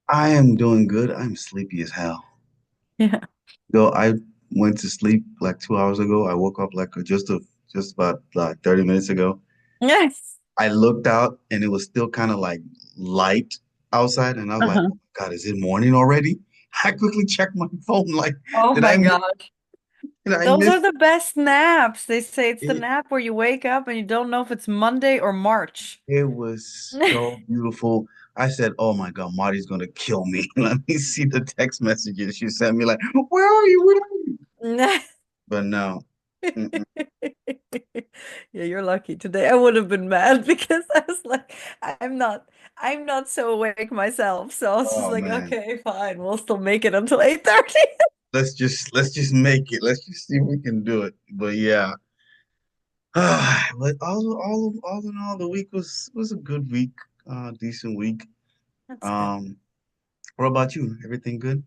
I am doing good. I'm sleepy as hell. Yeah. Though I went to sleep like 2 hours ago. I woke up like just about like 30 minutes ago. Yes. I looked out and it was still kind of like light outside, and I was like, Uh-huh. "Oh my God, is it morning already?" I quickly checked my phone, like, Oh did my I miss, God. did I Those are miss the best naps. They say it's the it? nap where you wake up and you don't know if it's Monday or March. It was so beautiful. I said, "Oh my God, Marty's gonna kill me." Let me see the text messages she sent me, like, "Where are you? Where are you?" But no. Mm-mm. Yeah, you're lucky today. I would have been mad because I was like, I'm not so awake myself. So I was just Oh like, man. okay, fine, we'll still make it until 8:30. Let's just make it. Let's just see if we can do it. But yeah. But all in all, the week was a good week, decent week. That's good. Um, what about you? Everything good?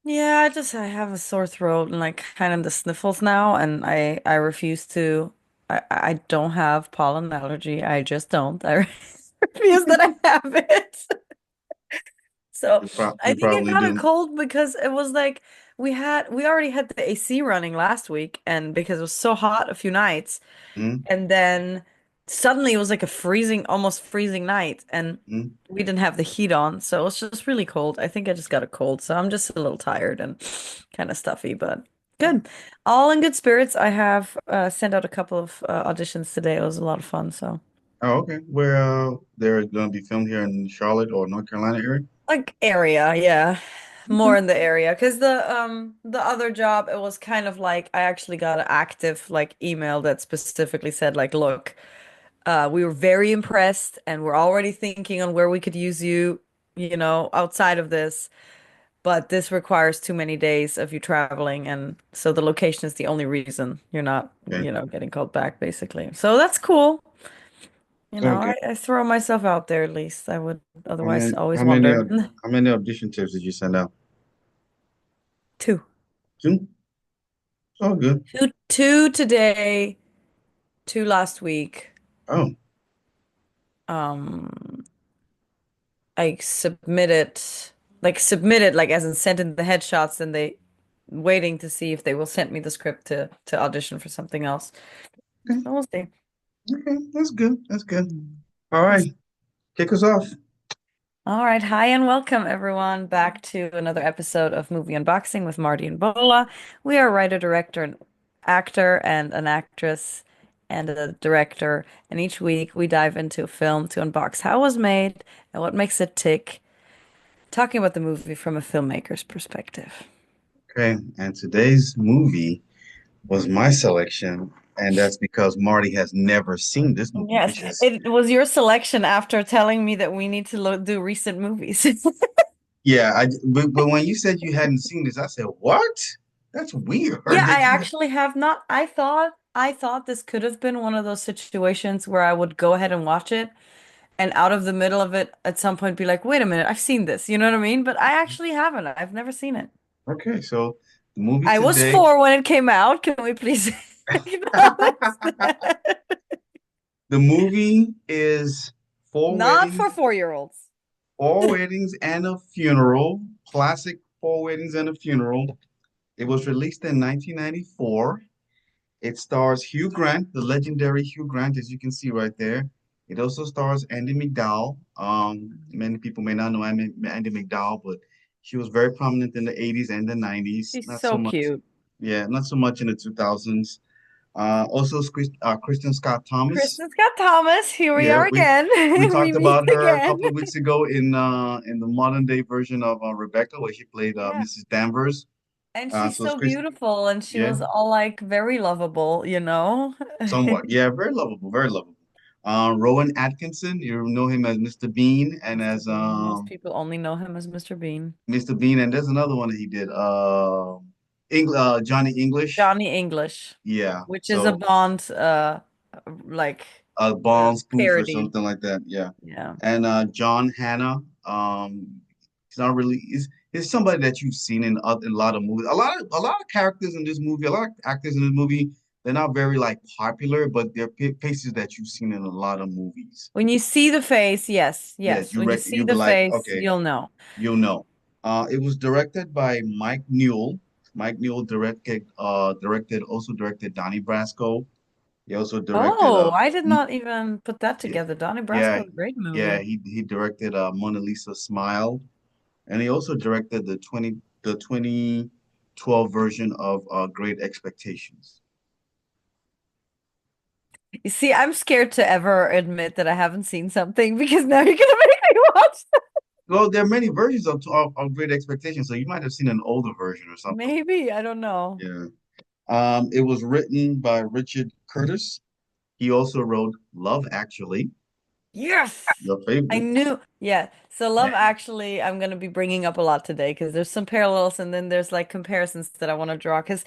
Yeah, I have a sore throat and like kind of the sniffles now, and I refuse to. I don't have pollen allergy. I just don't. I refuse that I have it. So I You think I probably got a do. cold because it was like we already had the AC running last week, and because it was so hot a few nights, mm and then suddenly it was like a freezing, almost freezing night, and mm. we didn't have the heat on, so it was just really cold. I think I just got a cold, so I'm just a little tired and kind of stuffy, but Oh, good. All in good spirits. I have sent out a couple of auditions today. It was a lot of fun, so okay. Where they're gonna be filmed here in Charlotte or North Carolina area? like area, yeah. Okay. More in the area because the other job it was kind of like I actually got an active like email that specifically said like look, we were very impressed and we're already thinking on where we could use you, outside of this. But this requires too many days of you traveling, and so the location is the only reason you're not, Okay. getting called back, basically. So that's cool. Okay. I throw myself out there at least. I would How otherwise many always how many wonder. uh, how many audition tips did you send out? Two. Two? Oh, good. Two today, two last week. Oh, Um, I submitted, like as in sent in the headshots, and they waiting to see if they will send me the script to audition for something else. okay. So we'll see. Okay. That's good. That's good. Mm. All right. Kick us off. All right, hi and welcome everyone back to another episode of Movie Unboxing with Marty and Bola. We are a writer, director, and actor, and an actress and a director. And each week we dive into a film to unbox how it was made and what makes it tick, talking about the movie from a filmmaker's perspective. Okay. And today's movie was my selection, and that's because Marty has never seen this movie, Yes, which is it was your selection after telling me that we need to do recent movies. yeah. But when you said you hadn't seen this, I said, "What? That's weird." Yeah, I That you actually have not. I thought this could have been one of those situations where I would go ahead and watch it and out of the middle of it at some point be like, "Wait a minute, I've seen this." You know what I mean? But I actually haven't. I've never seen it. okay? So the movie I was today, 4 when it came out. Can we please acknowledge that? the movie is four Not for weddings, 4-year-olds. four weddings and a funeral. Classic four weddings and a funeral. It was released in 1994. It stars Hugh Grant, the legendary Hugh Grant, as you can see right there. It also stars Andy McDowell. Many people may not know Andy McDowell, but she was very prominent in the 80s and the 90s. She's Not so so much, cute. yeah, not so much in the 2000s. Also, Kristen Scott Thomas. Kristen Scott Thomas, here we Yeah, are we again. we We talked meet about her a again. couple of weeks ago in the modern day version of Rebecca, where she played Yeah. Mrs. Danvers. And she's So it's so Chris, beautiful and she yeah, was all like very lovable. somewhat, yeah, very lovable, very lovable. Rowan Atkinson, you know him as Mr. Bean and Mr. as Bean. Most people only know him as Mr. Bean. Mr. Bean, and there's another one that he did, Johnny English. Johnny English, Yeah, which is a so Bond like a Bond spoof or parody. something like that. Yeah, Yeah. and John Hannah. He's not really. He's somebody that you've seen in a lot of movies. A lot of characters in this movie. A lot of actors in this movie they're not very like popular, but they're faces that you've seen in a lot of movies. When you see the face, yes, Yes, yes. When you see you'll be the like, face, okay, you'll know. you'll know. It was directed by Mike Newell. Mike Newell also directed Donnie Brasco. He also directed Oh, I did not even put that yeah, together. Donnie yeah, Brasco is a great yeah, movie. he directed Mona Lisa Smile, and he also directed the 2012 version of Great Expectations. You see, I'm scared to ever admit that I haven't seen something because now you're gonna make me watch that. Well, there are many versions of Great Expectations, so you might have seen an older version or something. Maybe, I don't know. Yeah. It was written by Richard Curtis. He also wrote Love Actually, Yes. your I favorite. knew. Yeah. So Love And Actually, I'm gonna be bringing up a lot today because there's some parallels and then there's like comparisons that I want to draw. Because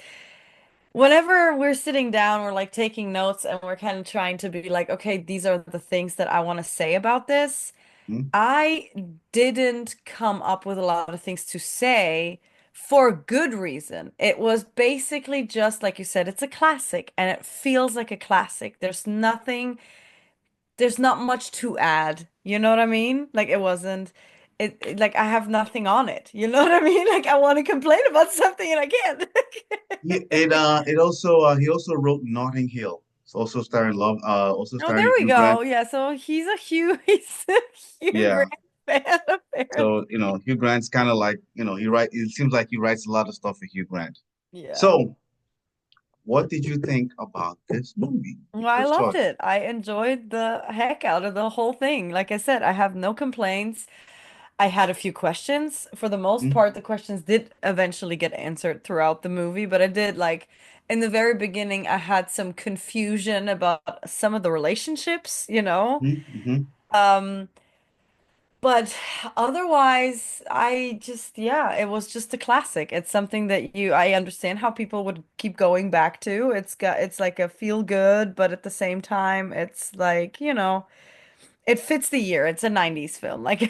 whenever we're sitting down, we're like taking notes and we're kind of trying to be like, okay, these are the things that I want to say about this. hmm, I didn't come up with a lot of things to say for good reason. It was basically just like you said, it's a classic and it feels like a classic. There's not much to add. You know what I mean? Like it wasn't, like I have nothing on it. You know what I mean? Like I want to complain about something and I can't. it also he also wrote Notting Hill. It's also Oh, there starring we Hugh Grant. go. Yeah, so he's a Hugh Yeah. Grant fan apparently. So, Hugh Grant's kind of like, it seems like he writes a lot of stuff for Hugh Grant. Yeah. So, what did you think about this movie? Well, Your I first loved thoughts? it. I enjoyed the heck out of the whole thing. Like I said, I have no complaints. I had a few questions. For the most Hmm, part, the questions did eventually get answered throughout the movie, but I did like in the very beginning, I had some confusion about some of the relationships, you know? hmm, hmm. Um, but otherwise, I just, yeah, it was just a classic. It's something that I understand how people would keep going back to. It's like a feel good, but at the same time, it's like, it fits the year. It's a 90s film. Like,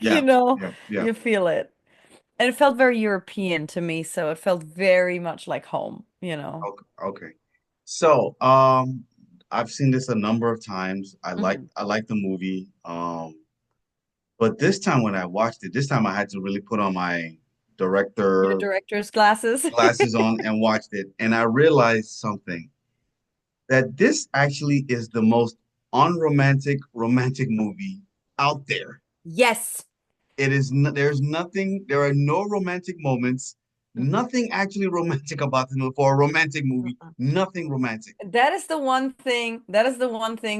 you Yeah, know, yeah, yeah. you feel it. And it felt very European to me, so it felt very much like home, you know. Okay, okay. So, I've seen this a number of times. Hmm. I like the movie. But this time when I watched it, this time I had to really put on my Your director director's glasses. glasses on and watched it, and I realized something that this actually is the most unromantic romantic movie out there. Yes. There's nothing, there are no romantic moments, nothing actually romantic about the movie for a romantic movie, Mm-mm. nothing romantic. That is the one thing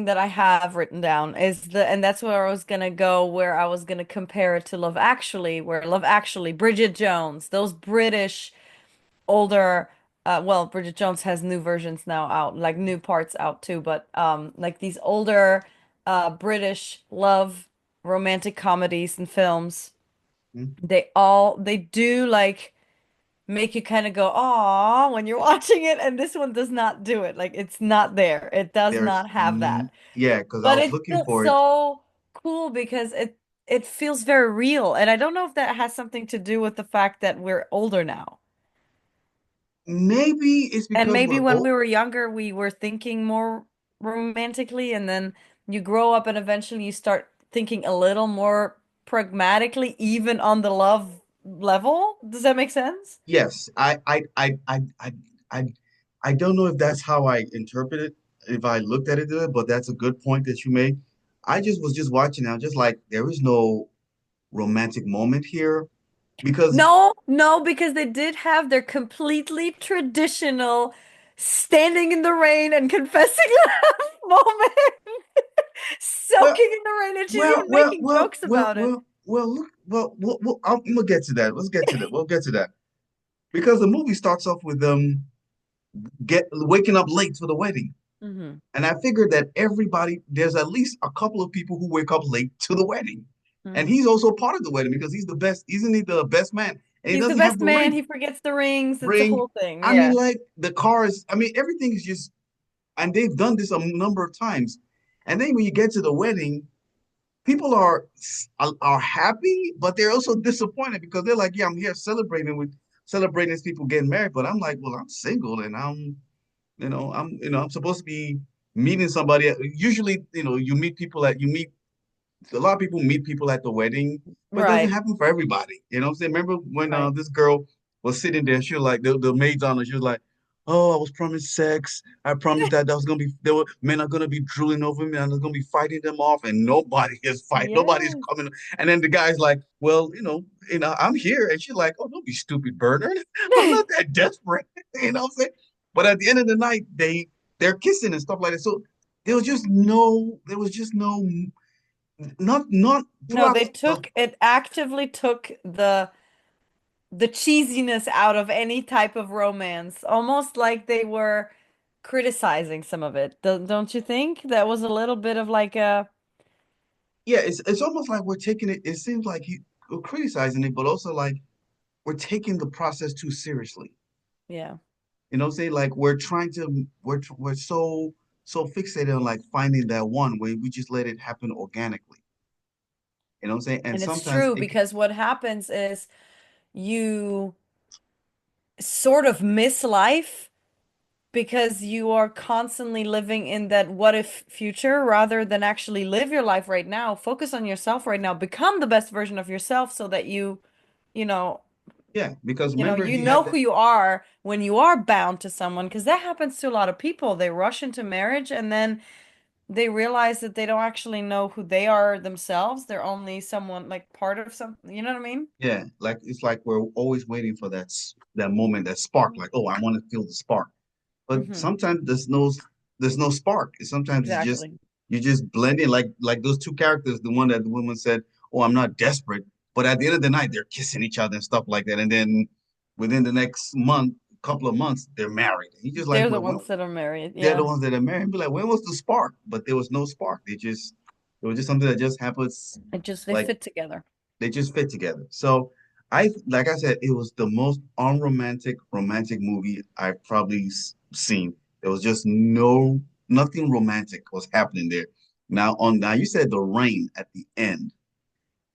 that I have written down and that's where I was gonna go, where I was gonna compare it to Love Actually, where Love Actually, Bridget Jones, those British older, well, Bridget Jones has new versions now out, like new parts out too, but like these older British love romantic comedies and films, Hmm? they do like make you kind of go, "Aw," when you're watching it, and this one does not do it. Like it's not there. It does not have that. Yeah, because I But was it's looking still for it. so cool because it feels very real. And I don't know if that has something to do with the fact that we're older now. Maybe it's And because maybe we're when old. we were younger, we were thinking more romantically, and then you grow up and eventually you start thinking a little more pragmatically, even on the love level. Does that make sense? Yes, I I don't know if that's how I interpret it, if I looked at it, but that's a good point that you made. I just was just watching. I was just like, there is no romantic moment here because No, no, because they did have their completely traditional standing in the rain and confessing love moment, well, soaking in the rain, and she's even making jokes about it. look, I'm gonna get to that. Let's get to that. We'll get to that because the movie starts off with them get waking up late for the wedding. Hmm. And I figured that there's at least a couple of people who wake up late to the wedding. And Hmm. he's also part of the wedding because he's the best, isn't he the best man? And he He's the doesn't have best the man. ring. He forgets the rings. It's a Ring. whole thing. I mean, Yeah. like the cars, I mean, everything is just, and they've done this a number of times. And then when you get to the wedding, people are happy, but they're also disappointed because they're like, yeah, I'm here celebrating these people getting married, but I'm like, well, I'm single and I'm supposed to be meeting somebody. Usually, you meet a lot of people meet people at the wedding, but it doesn't Right. happen for everybody. You know what I'm saying? Remember when Right. this girl was sitting there, she was like the maid's on her, she was like, "Oh, I was promised sex. I promised that was gonna be there were men are gonna be drooling over me and I was gonna be fighting them off, and nobody is fighting, nobody's Yes. coming." And then the guy's like, "Well, I'm here." And she's like, "Oh, don't be stupid, Bernard. I'm not that desperate." You know what I'm saying? But at the end of the night, they're kissing and stuff like that. So there was just no not No, throughout they the took it actively took the cheesiness out of any type of romance, almost like they were criticizing some of it. Don't you think? That was a little bit of like a, yeah, it's almost like we're taking it. It seems like we're criticizing it, but also like we're taking the process too seriously. yeah. You know what I'm saying? Like we're so fixated on like finding that one where we just let it happen organically. You know what I'm saying? And And it's sometimes true it because what happens is you sort of miss life because you are constantly living in that what if future rather than actually live your life right now. Focus on yourself right now. Become the best version of yourself so that you know, yeah, because you know, remember you he had know that who you are when you are bound to someone, because that happens to a lot of people. They rush into marriage and then they realize that they don't actually know who they are themselves. They're only someone like part of some, you know what I mean? yeah, like it's like we're always waiting for that moment, that spark, like, oh, I want to feel the spark. But Hmm. sometimes there's no spark. Sometimes it's just Exactly. you just blend in like those two characters, the one that the woman said, "Oh, I'm not desperate," but at the end of the night they're kissing each other and stuff like that, and then within the next couple of months, they're married. And you just like, They're the well, ones that are married. they're the Yeah. ones that are married. And be like, when was the spark? But there was no spark. It was just something that just happens, They like fit together. they just fit together. So like I said, it was the most unromantic romantic movie I've probably seen. There was just nothing romantic was happening there. Now you said the rain at the end.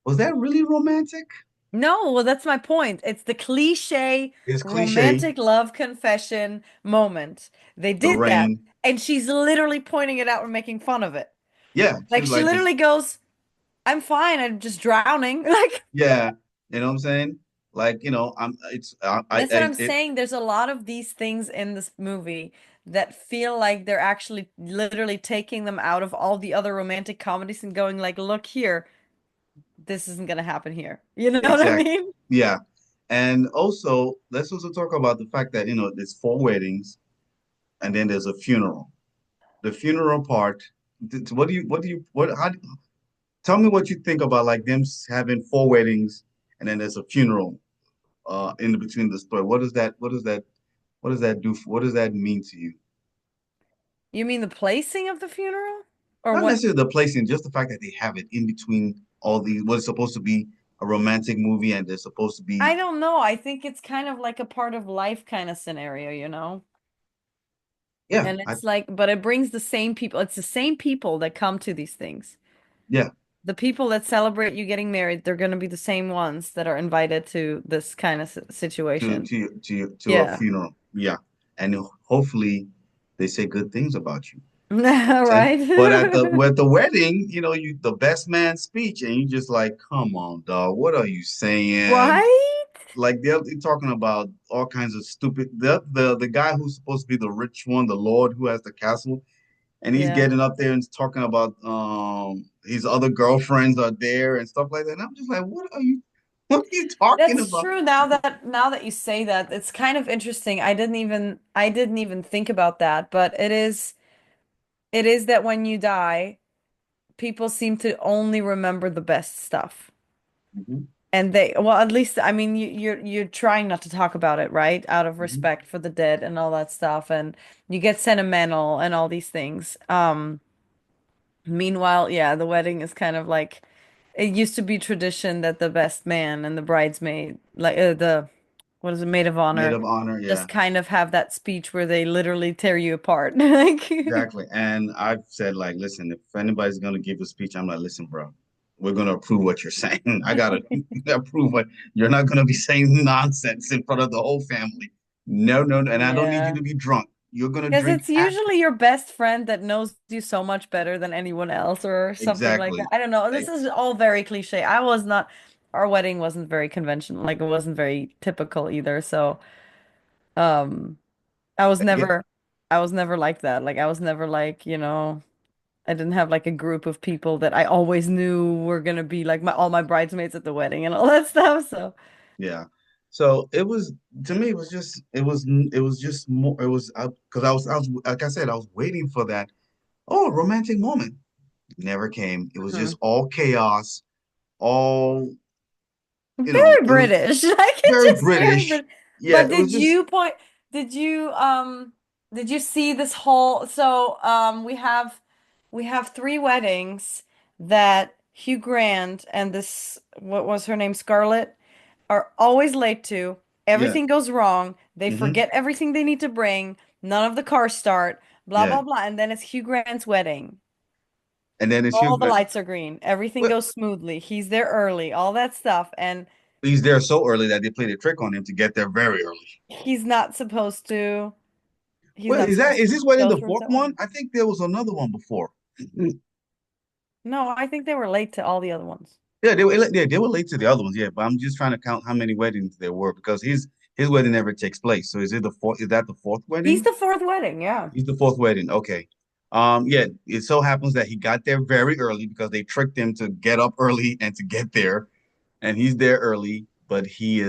Was that really romantic? No, well, that's my point. It's the cliche It's cliche. romantic love confession moment. They The did that, rain. and she's literally pointing it out and making fun of it. Yeah, she Like was she like this. literally goes, "I'm fine. I'm just drowning." Like Yeah, you know what I'm saying? Like, I'm it's that's what I'm saying. There's a lot of these things in this movie that feel like they're actually literally taking them out of all the other romantic comedies and going like, "Look here, this isn't gonna happen here." You know what I exact. mean? Yeah. And also, let's also talk about the fact that, there's four weddings and then there's a funeral. The funeral part, tell me what you think about like them having four weddings and then there's a funeral in between the story. What does that do? What does that mean to you? You mean the placing of the funeral? Or Not what? necessarily the placing, just the fact that they have it in between all these, what's supposed to be a romantic movie and they're supposed to be, I don't know. I think it's kind of like a part of life kind of scenario, you know? yeah, And it's like, but it brings the same people. It's the same people that come to these things. yeah, The people that celebrate you getting married, they're going to be the same ones that are invited to this kind of to situation. to to a Yeah. funeral, yeah, and hopefully they say good things about you. Saying, but Right? at the wedding, the best man speech, and you just like, come on, dog, what are you saying? Right? Like they're talking about all kinds of stupid. The guy who's supposed to be the rich one, the lord who has the castle, and he's Yeah. getting up there and talking about his other girlfriends are there and stuff like that. And I'm just like, what are you talking That's about? true. Now that you say that, it's kind of interesting. I didn't even think about that, but it is that when you die, people seem to only remember the best stuff. Mhm, And well, at least, I mean, you're trying not to talk about it, right? Out of mhm. respect for the dead and all that stuff, and you get sentimental and all these things. Meanwhile, yeah, the wedding is kind of like it used to be tradition that the best man and the bridesmaid, like the what is it, maid of Maid honor, of honor, yeah. just kind of have that speech where they literally tear you apart. Like, Exactly. And I've said, like, listen, if anybody's gonna give a speech, I'm like, listen, bro, we're gonna approve what you're saying. I gotta approve what you're not gonna be saying nonsense in front of the whole family. No, no, no. And I don't need you yeah. to be drunk. you're gonna Because drink it's half. usually your best friend that knows you so much better than anyone else or something like that. Exactly. I don't know. This Eh, is all very cliche. I was not, our wedding wasn't very conventional. Like it wasn't very typical either. So, um, I was it, never, I was never like that. Like I was never like, I didn't have like a group of people that I always knew were gonna be like all my bridesmaids at the wedding and all that stuff. So, yeah. So it was to me. It was just more. It was because I was like I said, I was waiting for that. Oh, romantic moment. Never came. It was mhm. just all chaos. All Very it was British. Like it's very just very British. British. Yeah, But it was just did you did you see this whole we have three weddings that Hugh Grant and this what was her name, Scarlett, are always late to. yeah. Everything goes wrong. They Hmm. forget everything they need to bring. None of the cars start. Blah Yeah. blah blah. And then it's Hugh Grant's wedding. And then it's All Hugh the Grant. lights are green. Everything Well, goes smoothly. He's there early. All that stuff. And he's there so early that they played a trick on him to get there very early. He's not supposed to. He's Well, not supposed is to this wedding go the through with fourth that one? wedding. I think there was another one before. No, I think they were late to all the other ones. Yeah, they were late to the other ones, yeah, but I'm just trying to count how many weddings there were because his wedding never takes place. So is that the fourth He's wedding? the fourth wedding, yeah. He's the fourth wedding. Okay. Yeah, it so happens that he got there very early because they tricked him to get up early and to get there. And he's there early, but he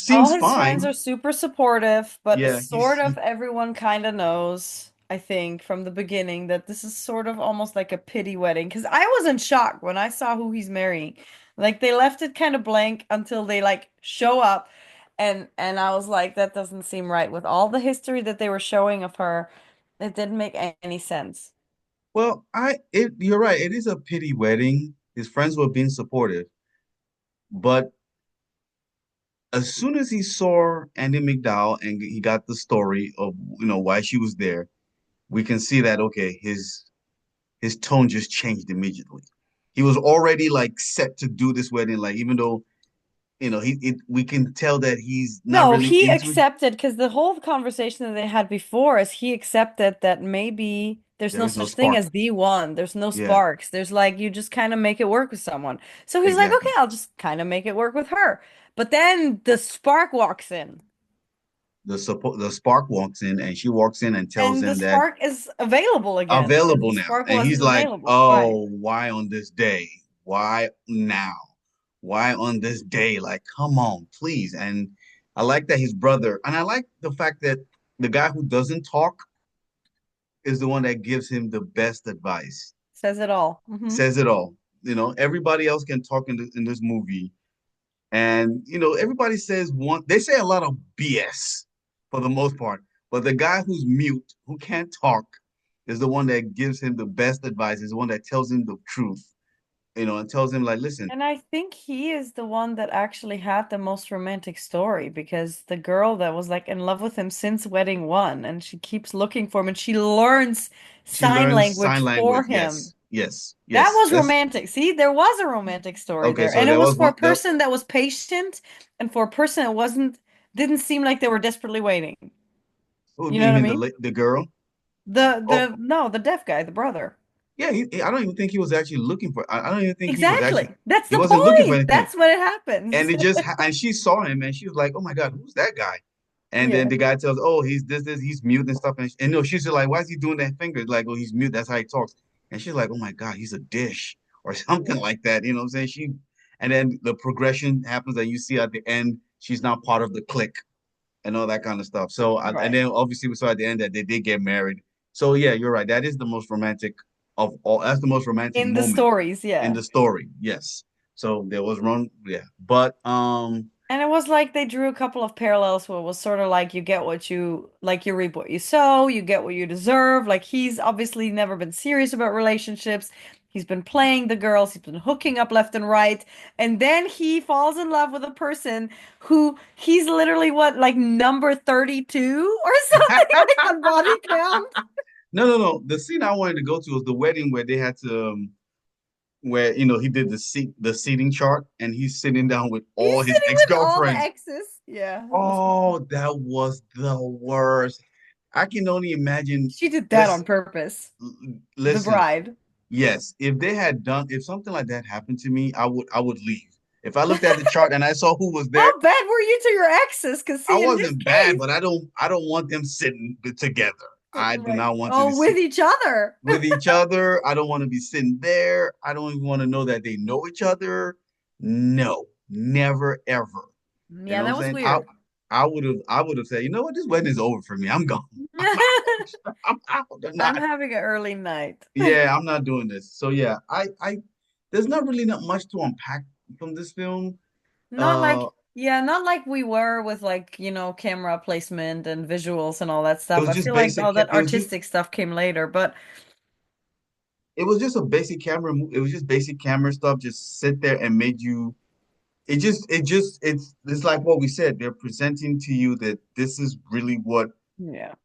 All seems his friends fine. are super supportive, but Yeah, sort of everyone kind of knows, I think, from the beginning that this is sort of almost like a pity wedding. Because I was in shock when I saw who he's marrying. Like they left it kind of blank until they like show up, and I was like, that doesn't seem right. With all the history that they were showing of her, it didn't make any sense. well, you're right. It is a pity wedding. His friends were being supportive, but as soon as he saw Andy McDowell and he got the story of why she was there, we can see that okay, his tone just changed immediately. He was already like set to do this wedding, like even though we can tell that he's not No, really he into it. accepted because the whole conversation that they had before is he accepted that maybe there's There no is no such thing spark. as the one. There's no Yeah, sparks. There's like you just kind of make it work with someone. So he's like, okay, exactly. I'll just kind of make it work with her. But then the spark walks in, The spark walks in, and she walks in and tells and the him that spark is available again because available the now. spark And he's wasn't like, available. Right. oh, why on this day? Why now? Why on this day? Like, come on, please. And I like that his brother, and I like the fact that the guy who doesn't talk is the one that gives him the best advice, Says it all. says it all. Everybody else can talk in this movie. And, everybody says they say a lot of BS for the most part. But the guy who's mute, who can't talk, is the one that gives him the best advice, is the one that tells him the truth, and tells him, like, listen, And I think he is the one that actually had the most romantic story because the girl that was like in love with him since wedding one, and she keeps looking for him and she learns she sign learns sign language for language. him. Yes, yes, That yes. was romantic. See, there was a romantic story Okay, there. so And it there was was for one. a person that was patient and for a person that didn't seem like they were desperately waiting. Who You do know you what I mean mean? the girl? Oh, No, the deaf guy, the brother. yeah. I don't even think he was actually looking for. I don't even think he was actually. Exactly. That's He the wasn't looking for point. anything. That's when it And happens. she saw him and she was like, "Oh my God, who's that guy?" And then Yeah. the guy tells, "Oh, he's this, he's mute and stuff." And no, she's just like, "Why is he doing that finger?" Like, "Oh, he's mute. That's how he talks." And she's like, "Oh my God, he's a dish or something Yeah. like that." You know what I'm saying? And then the progression happens that you see at the end, she's not part of the clique and all that kind of stuff. So, and Right. then obviously we saw at the end that they did get married. So yeah, you're right. That is the most romantic of all. That's the most romantic In the moment stories, in yeah. the story. Yes. So there was wrong. Yeah. But And it was like they drew a couple of parallels where it was sort of like you get what you like, you reap what you sow, you get what you deserve. Like he's obviously never been serious about relationships. He's been playing the girls, he's been hooking up left and right. And then he falls in love with a person who he's literally what, like number 32 or something like on body count. no, no, no. The scene I wanted to go to was the wedding where they had to where he did the seating chart and he's sitting down with He's all his sitting with all the ex-girlfriends. exes. Yeah, that was Oh, that was the worst. I can only imagine. she did that on Let's purpose. The listen. bride. Yes, if something like that happened to me, I would leave. If I looked at the chart and I saw who was there, How bad were you to your exes? Because I see, in his wasn't bad, case, but I don't want them sitting together. I do like, not want to be oh, with sit each other. with each other. I don't want to be sitting there. I don't even want to know that they know each other. No, never ever. You Yeah, know what I'm that was saying? weird. I would have said, you know what, this wedding is over for me. I'm gone. I'm out. I'm out. I'm I'm not. having an early night. Yeah, I'm not doing this. So yeah, there's not really not much to unpack from this film. Not Uh, like, yeah, not like we were with like, camera placement and visuals and all that it stuff. was I just feel like basic. all that artistic stuff came later, but It was just a basic camera. It was just basic camera stuff. Just sit there and made you. It's like what we said. They're presenting to you that this is really what yeah,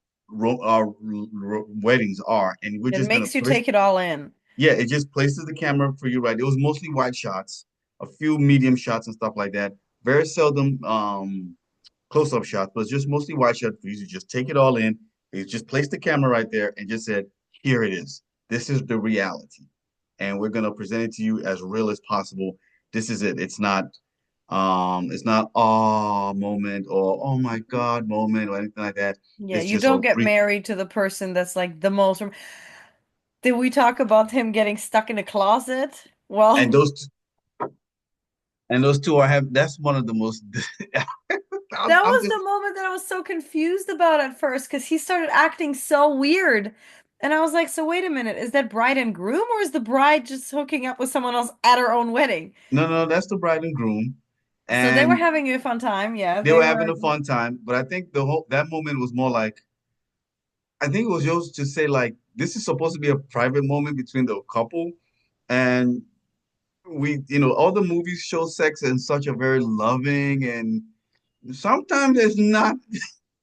weddings are, and we're it just gonna makes you place. take it all in. Yeah, it just places the camera for you right. It was mostly wide shots, a few medium shots and stuff like that. Very seldom close-up shots, but it's just mostly wide shot for you to just take it all in. You just placed the camera right there and just said, here it is. This is the reality. And we're gonna present it to you as real as possible. This is it. It's not oh moment or oh my God moment or anything like that. Yeah, It's you just a don't get re married to the person that's like the most. Did we talk about him getting stuck in a closet? and Well, those two are have that's one of the most that I'm was just the moment that I was so confused about at first because he started acting so weird. And I was like, so wait a minute, is that bride and groom or is the bride just hooking up with someone else at her own wedding? no, that's the bride and groom. So they were And having a fun time. Yeah, they they were having were. a fun time, but I think the whole that moment was more like I think it was just to say like this is supposed to be a private moment between the couple, and all the movies show sex in such a very loving and sometimes it's not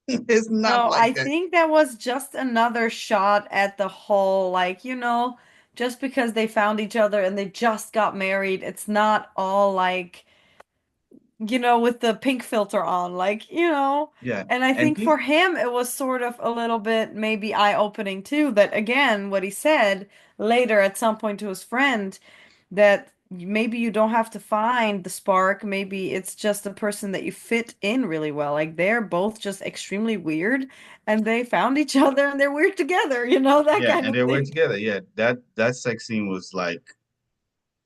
it's not No, I like that. think that was just another shot at the whole, like, just because they found each other and they just got married, it's not all like with the pink filter on, Yeah, and I and think for him it was sort of a little bit maybe eye-opening too, that again, what he said later at some point to his friend, that maybe you don't have to find the spark, maybe it's just a person that you fit in really well. Like they're both just extremely weird and they found each other and they're weird together, that yeah, kind and of they were thing. together. Yeah, that sex scene was like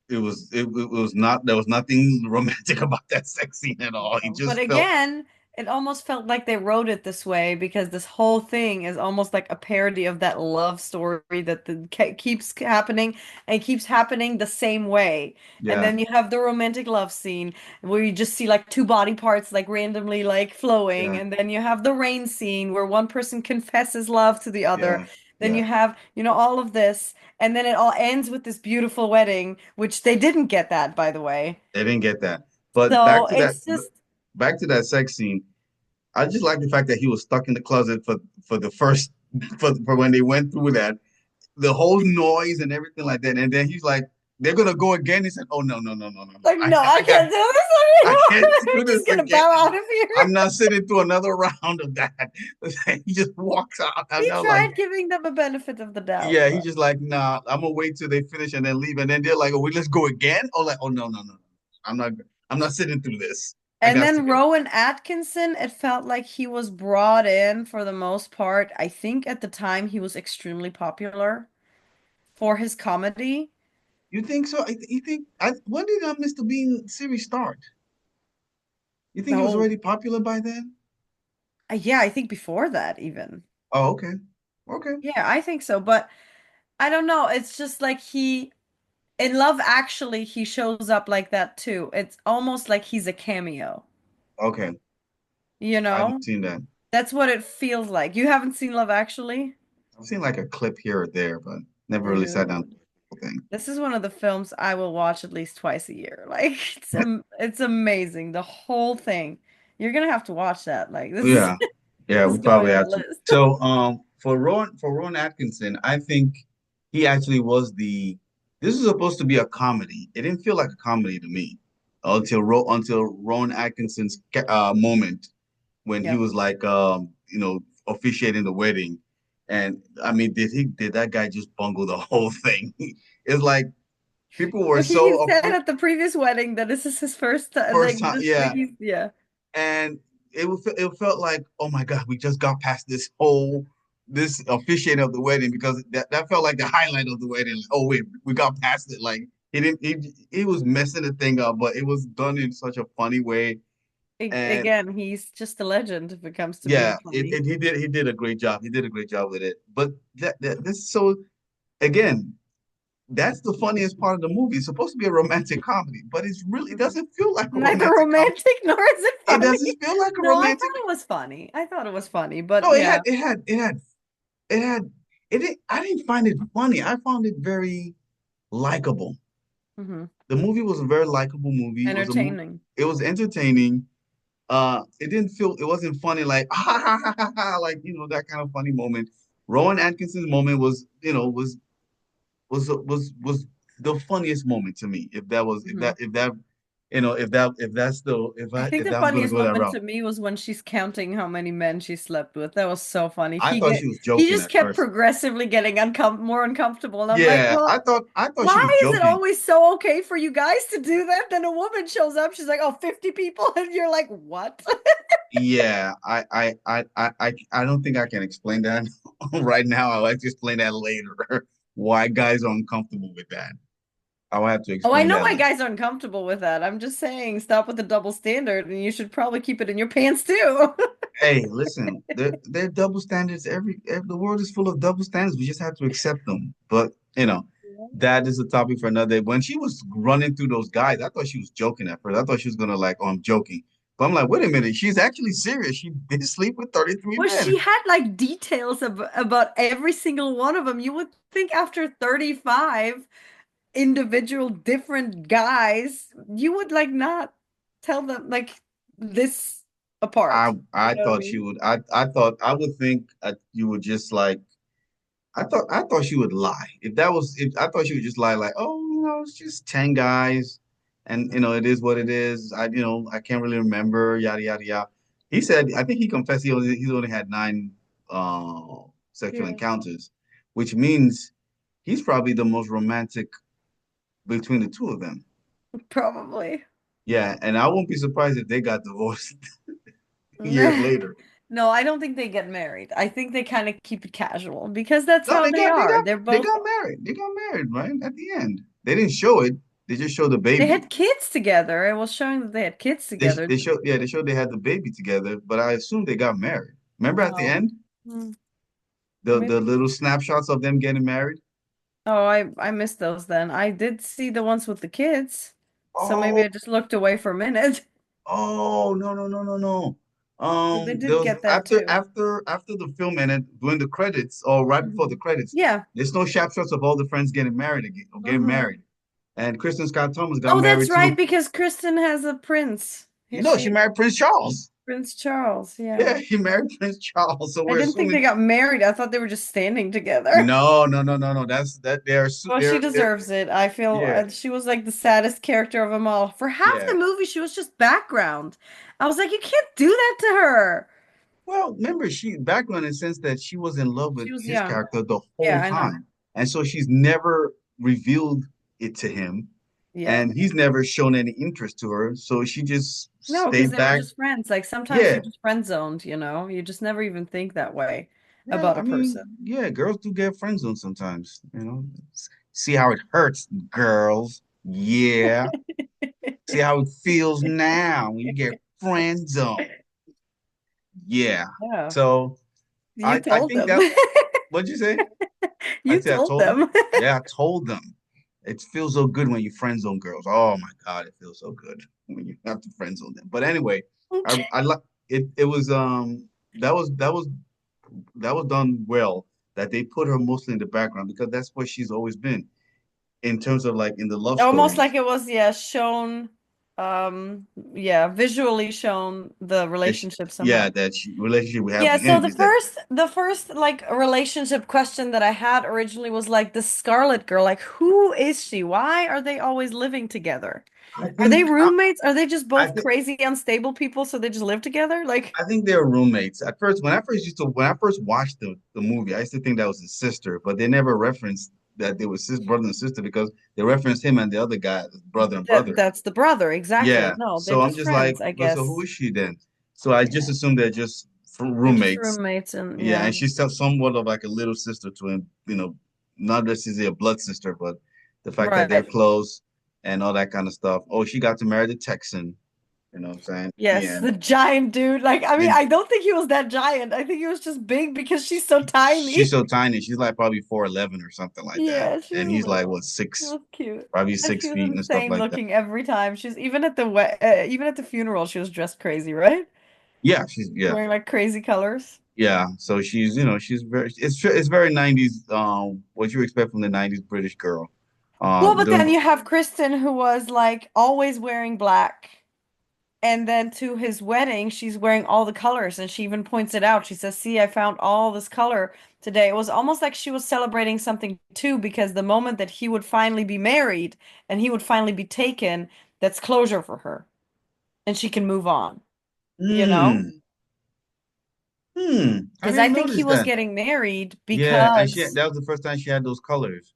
it was not there was nothing romantic about that sex scene at all. He But just felt again, it almost felt like they wrote it this way because this whole thing is almost like a parody of that love story that keeps happening and keeps happening the same way. And yeah, then you have the romantic love scene where you just see like two body parts like randomly like flowing. yeah, And then you have the rain scene where one person confesses love to the other. yeah, Then yeah. you have, all of this. And then it all ends with this beautiful wedding, which they didn't get that, by the way. They didn't get that. But So it's just back to that sex scene. I just like the fact that he was stuck in the closet for the first for when they went through that, the whole noise and everything like that. And then he's like, they're gonna go again. He said, "Oh no. like, no, I I got can't do this I anymore. can't I'm do just this gonna again. bow out of here. I'm not sitting through another round of that." He just walks out. He I'm not like, tried giving them a benefit of the doubt, yeah, he's but just like, nah, I'm gonna wait till they finish and then leave. And then they're like, oh, wait, let's go again. Oh, like, oh no. I'm not I'm not sitting through this. I and got to then go. Rowan Atkinson, it felt like he was brought in for the most part. I think at the time he was extremely popular for his comedy. You think so? You think when did Mr. Bean series start? You think he was Oh, already popular by then? yeah, I think before that even. Oh, okay. Okay. Yeah, I think so, but I don't know. It's just like in Love Actually, he shows up like that too. It's almost like he's a cameo, Okay. you I haven't know? seen that. That's what it feels like. You haven't seen Love Actually? I've seen like a clip here or there, but never really sat down to Ew. the whole thing. This is one of the films I will watch at least twice a year. Like it's amazing. The whole thing. You're gonna have to watch that. Like this Yeah. Yeah, is we going probably on the have to. list. So, for Rowan Atkinson, I think he actually was the. This is supposed to be a comedy. It didn't feel like a comedy to me. until Rowan Atkinson's moment when he Yep. was like officiating the wedding. And I mean, did that guy just bungle the whole thing? It's like people were Well, so he said appro at the previous wedding that this is his first time, first like time, this, like yeah. yeah. And it felt like, oh my God, we just got past this officiating of the wedding because that felt like the highlight of the wedding. Like, oh wait, we got past it. Like he was messing the thing up, but it was done in such a funny way. And Again, he's just a legend if it comes to being yeah, funny. he did a great job. He did a great job with it. But this so again, that's the funniest part of the movie. It's supposed to be a romantic comedy, but it Mhm. doesn't feel like a Neither romantic comedy. romantic nor is it It funny. doesn't feel like a No, I romantic. thought it was funny. I thought it was funny, but No, yeah. it had I didn't find it funny. I found it very likable. Hmm. The movie was a very likable movie. Entertaining. It was entertaining. It wasn't funny like ha ha ha ha ha like that kind of funny moment. Rowan Atkinson's moment was the funniest moment to me. If that was Hmm. if that if that's the I think if the that was gonna funniest go that moment route. to me was when she's counting how many men she slept with. That was so funny. I thought she was He joking just at kept first. progressively getting more uncomfortable, and I'm like, Yeah, well, I thought she why was is it joking. always so okay for you guys to do that? Then a woman shows up, she's like, oh, 50 people, and you're like, what? Yeah, I don't think I can explain that right now. I'll have to explain that later. Why guys are uncomfortable with that. I'll have to Oh, I explain know that why later. guys are uncomfortable with that. I'm just saying, stop with the double standard, and you should probably keep it in your pants too. Hey, listen, there are double standards. The world is full of double standards. We just have to accept them. But that is a topic for another day. When she was running through those guys, I thought she was joking at first. I thought she was gonna like, oh, I'm joking. But I'm like, wait a minute, she's actually serious. She did sleep with 33 Well, men. she had like details about every single one of them. You would think after 35 individual different guys, you would like not tell them like this apart. You I know what I thought she mean? would. I would think you would just like. I thought she would lie. If I thought she would just lie like, oh, it's just 10 guys, and it is what it is. I can't really remember, yada yada yada. He said, I think he confessed he's only had 9 sexual Yeah, encounters, which means he's probably the most romantic between the two of them. probably. Yeah, and I won't be surprised if they got divorced years later. No, I don't think they get married. I think they kind of keep it casual because that's No, how they are. They're they both, got married. They got married, right? At the end. They didn't show it. They just showed the they baby. had kids together. It was showing that they had kids together. They showed they had the baby together, but I assume they got married. Remember at the Oh, end, hmm, the maybe. little snapshots of them getting married? Oh, I missed those then. I did see the ones with the kids. So maybe Oh, I just looked away for a minute. oh, no, no, no, no, no. So they There did was get that too. after the film ended, during the credits, or right before the Mhm. credits, Yeah. there's no snapshots of all the friends getting married again, or getting Hmm. married. And Kristen Scott Thomas got Oh, that's married right, to, because Kristen has a prince. she She married Prince Charles. Prince Charles, Yeah, yeah. he married Prince Charles. So I we're didn't think they assuming got married. I thought they were just standing together. no, no, no, no, no. That's that Well, she deserves it. I feel yeah, she was like the saddest character of them all. For half yeah. the movie, she was just background. I was like, you can't do that to her. Well, remember she background in the sense that she was in love with She was his young. character the Yeah, whole I know. time. And so she's never revealed it to him. Yeah. And he's never shown any interest to her. So she just No, because stayed they were back. just friends. Like sometimes Yeah. you're just friend zoned, you know? You just never even think that way Yeah. about I a mean, person. yeah, girls do get friend zoned sometimes. See how it hurts, girls. Yeah. See how it feels now when you get friend zoned. Yeah. Yeah. So You I told think them. that what'd you say? I You said I told told them. them. Yeah, I told them. It feels so good when you friend zone girls. Oh my God, it feels so good when you have to friend zone them. But anyway, I like it. It was that was that was that was done well. That they put her mostly in the background because that's what she's always been in terms of like in the love Almost like stories. it was, yeah, shown, yeah, visually shown the relationship somehow. That relationship we have Yeah, with so him is that the first like relationship question that I had originally was like the Scarlet girl, like who is she? Why are they always living together? I Are they think roommates? Are they just I both think crazy, unstable people, so they just live together? Like, I think they're roommates. At first, when I first watched the movie, I used to think that was his sister, but they never referenced that they were sis brother and sister because they referenced him and the other guy as brother and that brother. that's the brother, exactly. Yeah. No, they're So I'm just just like, friends, I but so who guess. is she then? So I just Yeah. assumed they're just They're just roommates. roommates and Yeah, yeah. and she's somewhat of like a little sister to him, not necessarily a blood sister, but the fact that they're Right. close and all that kind of stuff. Oh, she got to marry the Texan, you know what I'm saying? Yes, Yeah. the giant dude. Like, I mean, And I don't think he was that giant. I think he was just big because she's so she's tiny. so tiny. She's like probably 4'11" or something like that. Yeah, she's And he's like little. what She six, was cute. probably And six she was feet and stuff insane like that. looking every time. She's even at the even at the funeral, she was dressed crazy, right? Yeah, she's yeah. Wearing like crazy colors. Yeah, so she's very it's very 90s what you expect from the 90s British girl. Well, but Doing then you have Kristen who was like always wearing black. And then to his wedding, she's wearing all the colors, and she even points it out. She says, "See, I found all this color today." It was almost like she was celebrating something too, because the moment that he would finally be married and he would finally be taken, that's closure for her, and she can move on, you know? Hmm. I Because I didn't think he notice was that. getting married Yeah, and because, that was the first time she had those colors.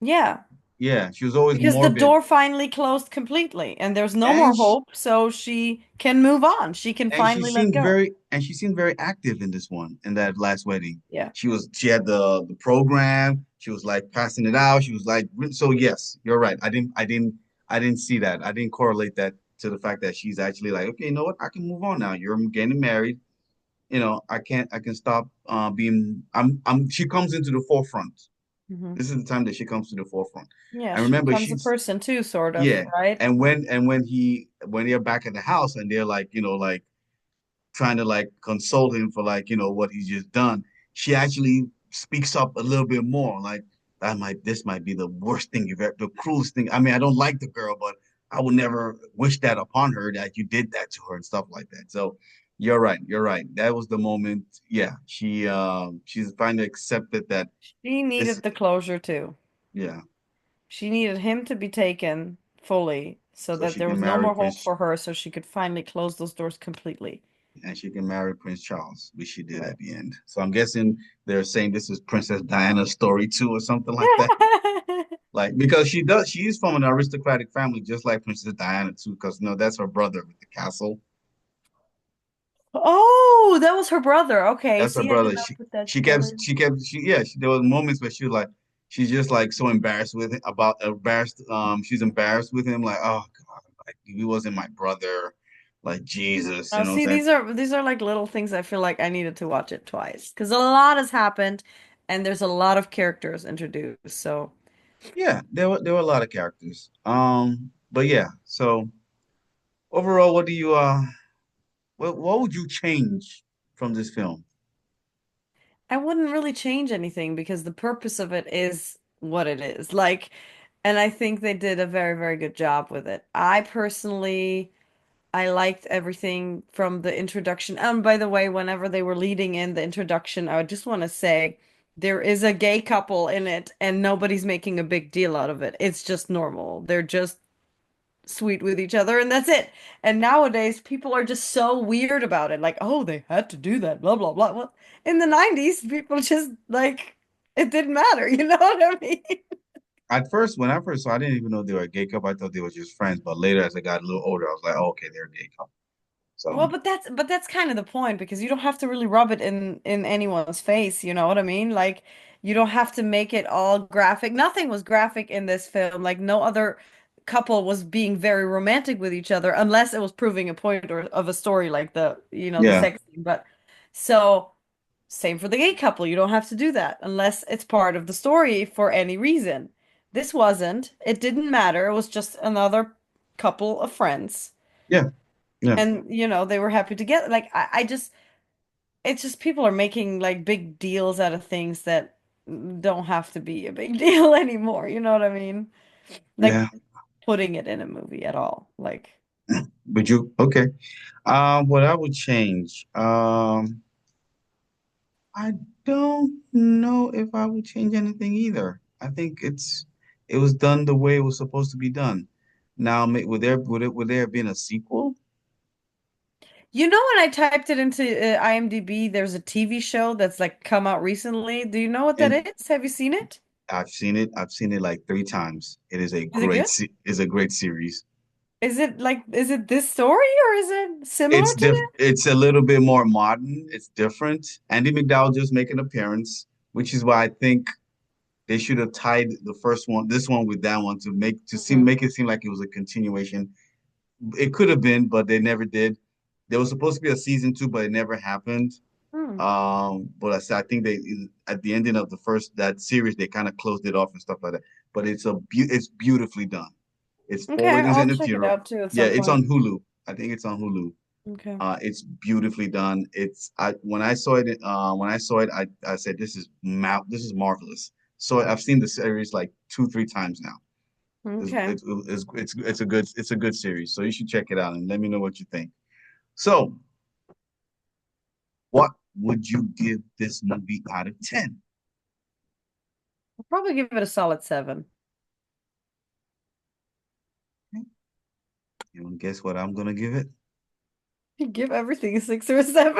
yeah, Yeah, she was always because the morbid. door finally closed completely, and there's no more And she, hope, so she can move on. She can finally let go. she seemed very active in this one, in that last wedding. Yeah. She had the program. She was like passing it out. She was like, so yes, you're right. I didn't see that. I didn't correlate that to the fact that she's actually like, okay, you know what? I can move on now. You're getting married. I can stop being, she comes into the forefront. Mhm. This is the time that she comes to the forefront. Yeah, I she remember becomes a she's, person too, sort of, yeah. right? When they're back at the house and they're like, like trying to like console him for like, what he's just done, she actually speaks up a little bit more. Like, this might be the worst thing you've ever, the cruelest thing. I mean, I don't like the girl, but I would never wish that upon her that you did that to her and stuff like that. So you're right. You're right. That was the moment. Yeah. She's finally accepted that She this, needed the closure too. yeah. She needed him to be taken fully so So that she there can was no marry more hope Prince for her, so she could finally close those doors completely. and she can marry Prince Charles, which she did Right. at the end. So I'm guessing they're saying this is Princess Diana's story too, or something like that. Like because she is from an aristocratic family, just like Princess Diana too. Because that's her brother with the castle. Oh, that was her brother. Okay. That's her See, I did brother. not put that together. There was moments where she's just like so embarrassed she's embarrassed with him, like, oh God, like he wasn't my brother, like Jesus, Oh, what I'm see, saying? these are like little things I feel like I needed to watch it twice because a lot has happened and there's a lot of characters introduced. So Yeah, there were a lot of characters. But yeah, so overall, what would you change from this film? I wouldn't really change anything because the purpose of it is what it is. Like, and I think they did a very, very good job with it. I personally, I liked everything from the introduction. And by the way, whenever they were leading in the introduction, I just want to say there is a gay couple in it and nobody's making a big deal out of it. It's just normal. They're just sweet with each other and that's it. And nowadays people are just so weird about it. Like, oh, they had to do that, blah blah blah. Well, in the 90s, people just like it didn't matter, you know what I mean? At first, when I first saw, I didn't even know they were a gay couple. I thought they were just friends. But later, as I got a little older, I was like, oh, okay, they're a gay couple. So Well, but that's kind of the point because you don't have to really rub it in anyone's face, you know what I mean? Like you don't have to make it all graphic. Nothing was graphic in this film. Like no other couple was being very romantic with each other unless it was proving a point or of a story like the yeah, sex scene. But so same for the gay couple. You don't have to do that unless it's part of the story for any reason. This wasn't. It didn't matter. It was just another couple of friends. yeah, yeah, And they were happy together. Like I just it's just people are making like big deals out of things that don't have to be a big deal anymore. You know what I mean? Like yeah. putting it in a movie at all. Like Would you? Okay. What I would change? I don't know if I would change anything either. I think it was done the way it was supposed to be done. Now, would there have been a sequel? You know, when I typed it into IMDb, there's a TV show that's like come out recently. Do you know what that And is? Have you seen it? I've seen it. I've seen it like three times. It is a Is it good? is a great series. Is it this story or is it similar to that? It's a little bit more modern. It's different. Andy McDowell just make an appearance, which is why I think they should have tied the first one, this one with that one Mhm. make it seem like it was a continuation. It could have been, but they never did. There was supposed to be a season two, but it never happened. Hmm. But I think they at the ending of the first that series they kind of closed it off and stuff like that. But it's beautifully done. It's Four Okay, Weddings I'll and a check it Funeral. out too at Yeah, some it's point. on Hulu. I think it's on Hulu. Okay. It's beautifully done. When I saw it I said this is marvelous. So I've seen the series like two, three times now. Okay. It's a good series. So you should check it out and let me know what you think. So, what would you give this movie out of 10? I'll probably give it a solid 7. You want to guess what I'm gonna give it? Give everything a 6 or a 7.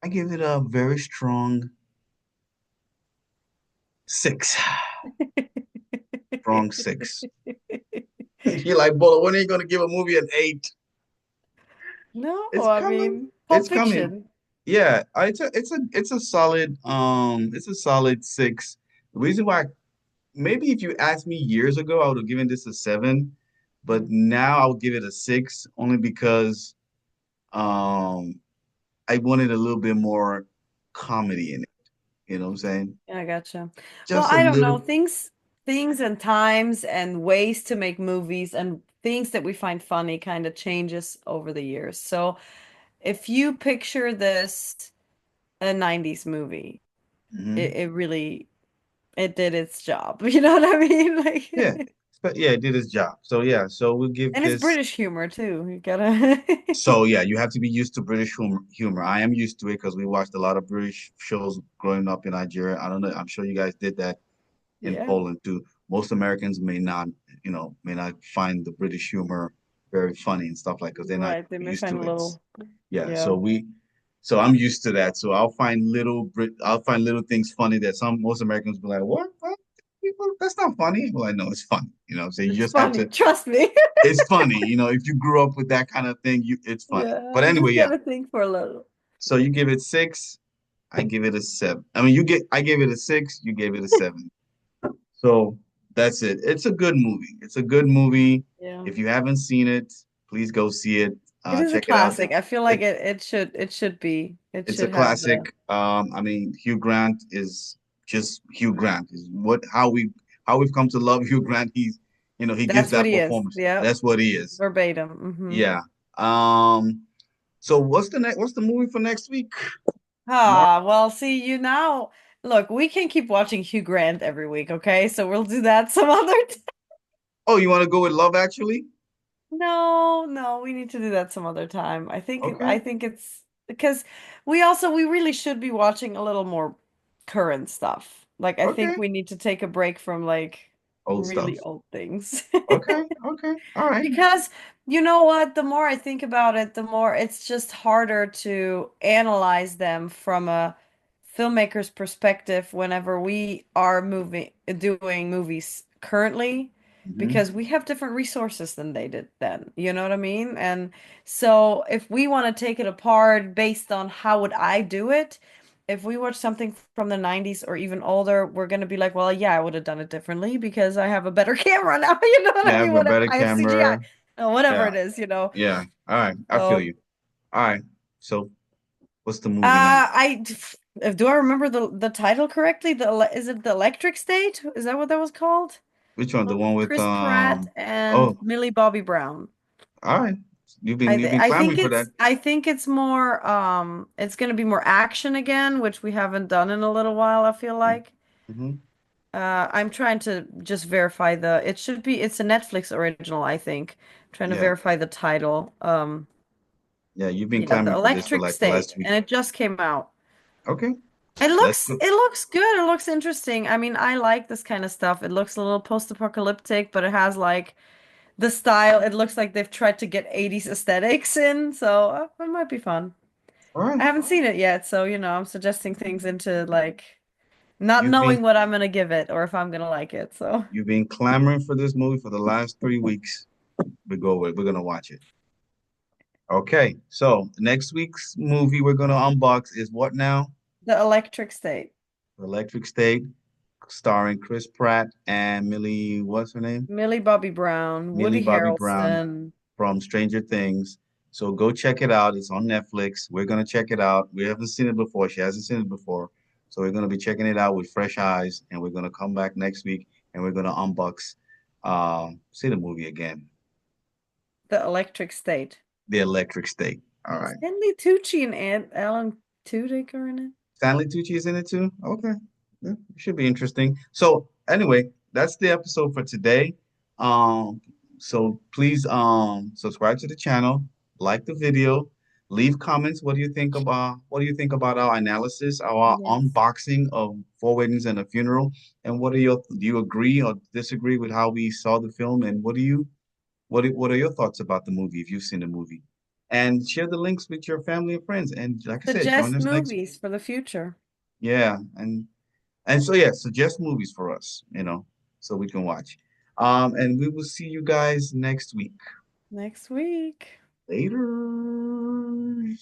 I give it a very strong six. Strong six. You're like, Bola, when are you gonna give a movie an eight? No, It's I coming. mean, It's Pulp coming. Fiction. Yeah, it's a solid six. The reason why maybe if you asked me years ago, I would have given this a seven, but Mm. now I'll give it a six only because um I wanted a little bit more comedy in it. You know what I'm saying? Yeah, I gotcha. Well, Just a I don't know. little. Things and times and ways to make movies and things that we find funny kind of changes over the years. So if you picture this a 90s movie, Mhm. it really it did its job. You know what I mean? Yeah, Like but yeah, it did its job. So yeah, so we'll give and it's this. British humor too. You gotta So yeah, you have to be used to British humor. I am used to it because we watched a lot of British shows growing up in Nigeria. I don't know. I'm sure you guys did that in Yeah, Poland too. Most Americans may not find the British humor very funny and stuff like because they're not right. They may used find to a it. little, Yeah, yeah. so I'm used to that. So I'll find little things funny that most Americans be like, what? What? People, that's not funny. Well, I know it's funny. So you It's just have funny. to. Trust me. It's funny. If you grew up with that kind of thing, it's funny. Yeah, But you anyway, just yeah. gotta think for a little. So you give it six. I give it a seven. I mean, I gave it a six. You gave it a seven. So that's it. It's a good movie. It's a good movie. Yeah. If you haven't seen it, please go see it. It is a Check it out. classic. I feel like It it should be. It it's a should have the classic. I mean, Hugh Grant is just Hugh Grant. Is how we've come to love Hugh Grant. He gives That's what that he is. performance. Yep. That's what he is. Verbatim. Hmm. Yeah. So what's the movie for next week? Mark. Ah, well, see you now. Look, we can keep watching Hugh Grant every week, okay? So we'll do that some other time. Oh, you want to go with Love Actually? No, no, we need to do that some other time. Okay. I think it's because we really should be watching a little more current stuff. Like I Okay. think we need to take a break from like Old really stuff. old things. Okay. Okay. All right. Because you know what, the more I think about it, the more it's just harder to analyze them from a filmmaker's perspective whenever we are doing movies currently, Hmm. because we have different resources than they did then. You know what I mean? And so if we want to take it apart based on how would I do it, if we watch something from the 90s or even older, we're gonna be like, well, yeah, I would have done it differently because I have a better camera now. You know what You I mean? have a Whatever. better I have CGI. camera. Whatever Yeah. it is, you know. Yeah. All right. I feel So, you. All right. So what's the movie now? I do I remember the title correctly? Is it the Electric State? Is that what that was called? Which one? The With one with Chris Pratt and oh, Millie Bobby Brown. all right. You've been clamoring for that. I think it's more it's gonna be more action again, which we haven't done in a little while, I feel like. Mm-hmm. I'm trying to just verify it's a Netflix original, I think. Trying to Yeah. verify the title. Yeah, you've been Yeah, The clamoring for this for Electric like the last State, week. and it just came out. Okay. Let's go. It looks good. It looks interesting. I mean, I like this kind of stuff. It looks a little post-apocalyptic, but it has like the style. It looks like they've tried to get 80s aesthetics in, so it might be fun. All right. I haven't seen it yet, so I'm suggesting things into like not You've been knowing what I'm gonna give it or if I'm gonna like it. So you've been clamoring for this movie for the last 3 weeks. We're gonna watch it. Okay. So next week's movie we're gonna unbox is what now? the Electric State. Electric State, starring Chris Pratt and Millie, what's her name? Millie Bobby Brown, Millie Woody Bobby Brown Harrelson. from Stranger Things. So go check it out. It's on Netflix. We're gonna check it out. We haven't seen it before. She hasn't seen it before. So we're gonna be checking it out with fresh eyes, and we're gonna come back next week and we're gonna unbox, see the movie again. The Electric State. The Electric State. All right. Stanley Tucci and Alan Tudyk are in it. Stanley Tucci is in it too. Okay, yeah, it should be interesting. So anyway, that's the episode for today. Um, so please subscribe to the channel, like the video, leave comments. What do you think about our analysis, our Yes. unboxing of Four Weddings and a Funeral? And do you agree or disagree with how we saw the film? And what are your thoughts about the movie if you've seen the movie? And share the links with your family and friends. And like I said, join Suggest us next. movies for the future. Yeah, and so yeah, suggest movies for us, so we can watch. And we will see you guys next week. Next week. Later.